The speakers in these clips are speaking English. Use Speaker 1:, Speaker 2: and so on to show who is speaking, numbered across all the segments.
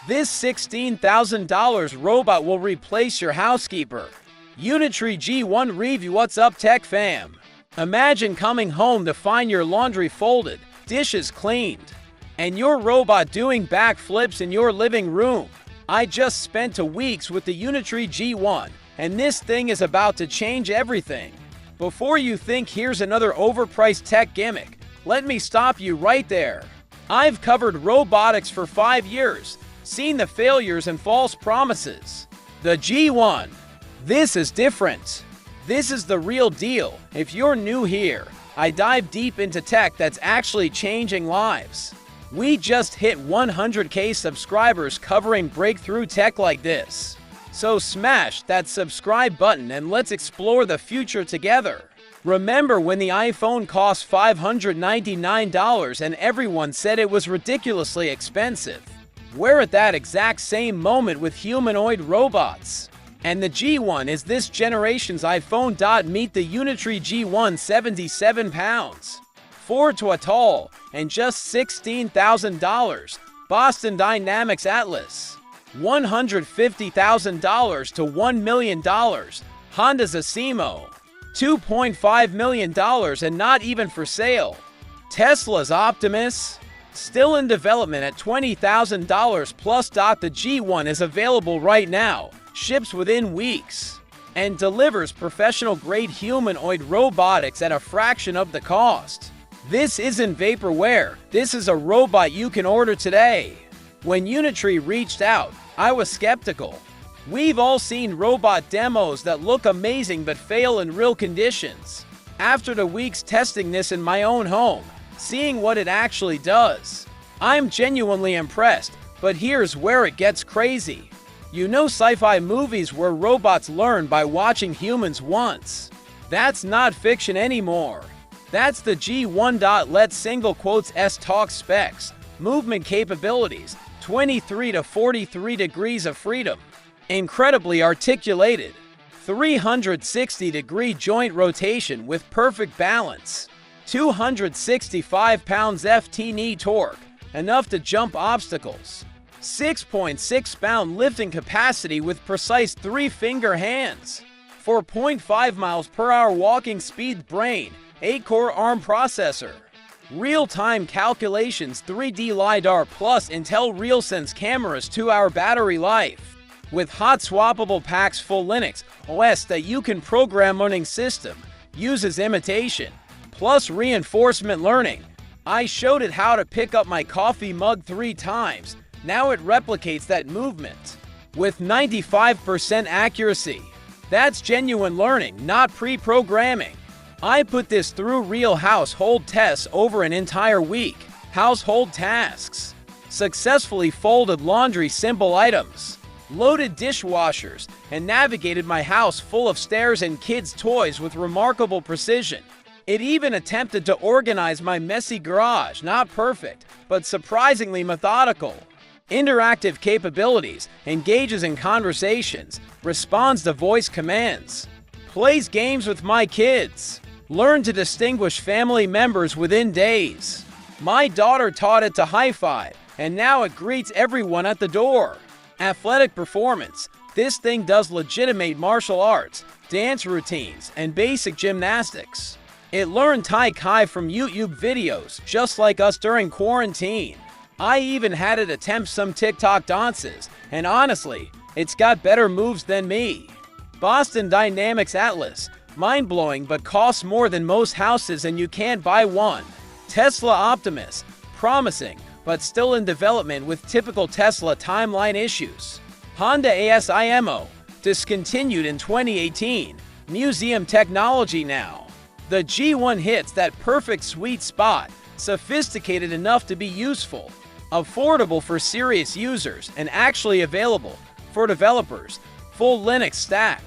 Speaker 1: This $16,000 robot will replace your housekeeper. Unitree G1 review. What's up, tech fam? Imagine coming home to find your laundry folded, dishes cleaned, and your robot doing backflips in your living room. I just spent 2 weeks with the Unitree G1, and this thing is about to change everything. Before you think here's another overpriced tech gimmick, let me stop you right there. I've covered robotics for 5 years, seen the failures and false promises. The G1. This is different. This is the real deal. If you're new here, I dive deep into tech that's actually changing lives. We just hit 100K subscribers covering breakthrough tech like this. So smash that subscribe button and let's explore the future together. Remember when the iPhone cost $599 and everyone said it was ridiculously expensive? We're at that exact same moment with humanoid robots. And the G1 is this generation's iPhone. Meet the Unitree G1, 77 pounds. 4 total, and just $16,000. Boston Dynamics Atlas. $150,000 to $1 million. Honda's Asimo. $2.5 million and not even for sale. Tesla's Optimus. Still in development at $20,000 plus. The G1 is available right now, ships within weeks, and delivers professional-grade humanoid robotics at a fraction of the cost. This isn't vaporware, this is a robot you can order today. When Unitree reached out, I was skeptical. We've all seen robot demos that look amazing but fail in real conditions. After the weeks testing this in my own home, seeing what it actually does, I'm genuinely impressed, but here's where it gets crazy. You know sci-fi movies where robots learn by watching humans once? That's not fiction anymore. That's the G1. Let's single quotes S talk specs, movement capabilities, 23 to 43 degrees of freedom, incredibly articulated, 360-degree joint rotation with perfect balance, 265 pounds ft-N torque, enough to jump obstacles, 6.6-pound lifting capacity with precise 3-finger hands, 4.5 miles per hour walking speed, brain, 8-core ARM processor, real-time calculations, 3D LiDAR plus Intel RealSense cameras, 2-hour battery life, with hot-swappable packs, full Linux OS that you can program. Learning system uses Imitation plus reinforcement learning. I showed it how to pick up my coffee mug 3 times. Now it replicates that movement with 95% accuracy. That's genuine learning, not pre-programming. I put this through real household tests over an entire week. Household tasks: successfully folded laundry, simple items, loaded dishwashers, and navigated my house full of stairs and kids' toys with remarkable precision. It even attempted to organize my messy garage. Not perfect, but surprisingly methodical. Interactive capabilities, engages in conversations, responds to voice commands, plays games with my kids, learned to distinguish family members within days. My daughter taught it to high-five, and now it greets everyone at the door. Athletic performance: this thing does legitimate martial arts, dance routines, and basic gymnastics. It learned Tai Chi from YouTube videos, just like us during quarantine. I even had it attempt some TikTok dances, and honestly, it's got better moves than me. Boston Dynamics Atlas: mind-blowing but costs more than most houses and you can't buy one. Tesla Optimus: promising, but still in development with typical Tesla timeline issues. Honda Asimo: discontinued in 2018, museum technology now. The G1 hits that perfect sweet spot, sophisticated enough to be useful, affordable for serious users, and actually available for developers. Full Linux stack,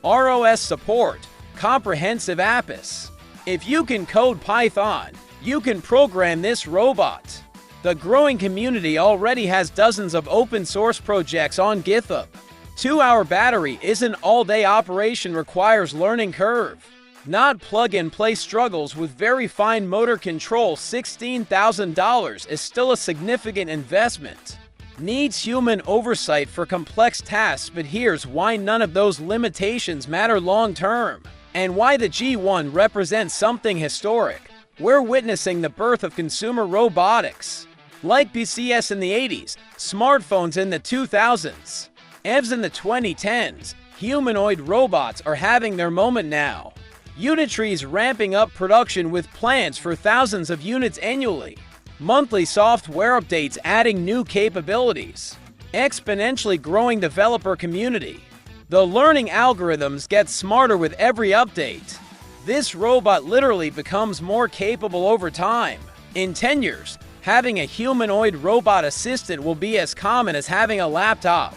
Speaker 1: ROS support, comprehensive apps. If you can code Python, you can program this robot. The growing community already has dozens of open source projects on GitHub. 2-hour battery isn't all-day operation, requires learning curve. Not plug-and-play, struggles with very fine motor control. $16,000 is still a significant investment. Needs human oversight for complex tasks, but here's why none of those limitations matter long term, and why the G1 represents something historic. We're witnessing the birth of consumer robotics. Like PCs in the 80s, smartphones in the 2000s, EVs in the 2010s, humanoid robots are having their moment now. Unitree is ramping up production with plans for thousands of units annually. Monthly software updates adding new capabilities. Exponentially growing developer community. The learning algorithms get smarter with every update. This robot literally becomes more capable over time. In 10 years, having a humanoid robot assistant will be as common as having a laptop.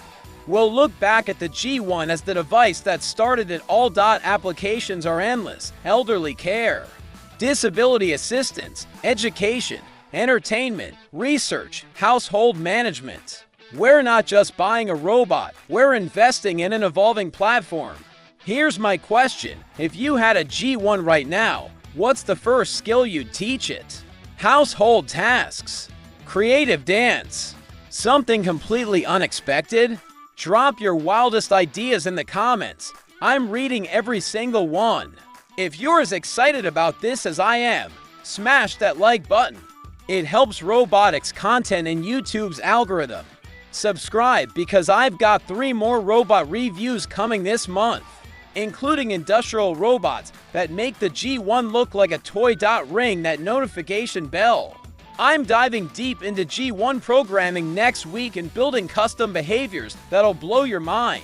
Speaker 1: We'll look back at the G1 as the device that started it all. Applications are endless: elderly care, disability assistance, education, entertainment, research, household management. We're not just buying a robot, we're investing in an evolving platform. Here's my question: if you had a G1 right now, what's the first skill you'd teach it? Household tasks, creative dance, something completely unexpected? Drop your wildest ideas in the comments. I'm reading every single one. If you're as excited about this as I am, smash that like button. It helps robotics content in YouTube's algorithm. Subscribe because I've got 3 more robot reviews coming this month, including industrial robots that make the G1 look like a toy. Ring that notification bell. I'm diving deep into G1 programming next week and building custom behaviors that'll blow your mind.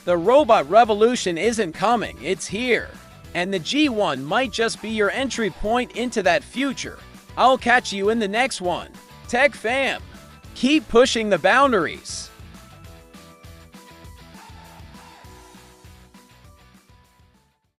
Speaker 1: The robot revolution isn't coming, it's here. And the G1 might just be your entry point into that future. I'll catch you in the next one. Tech fam, keep pushing the boundaries.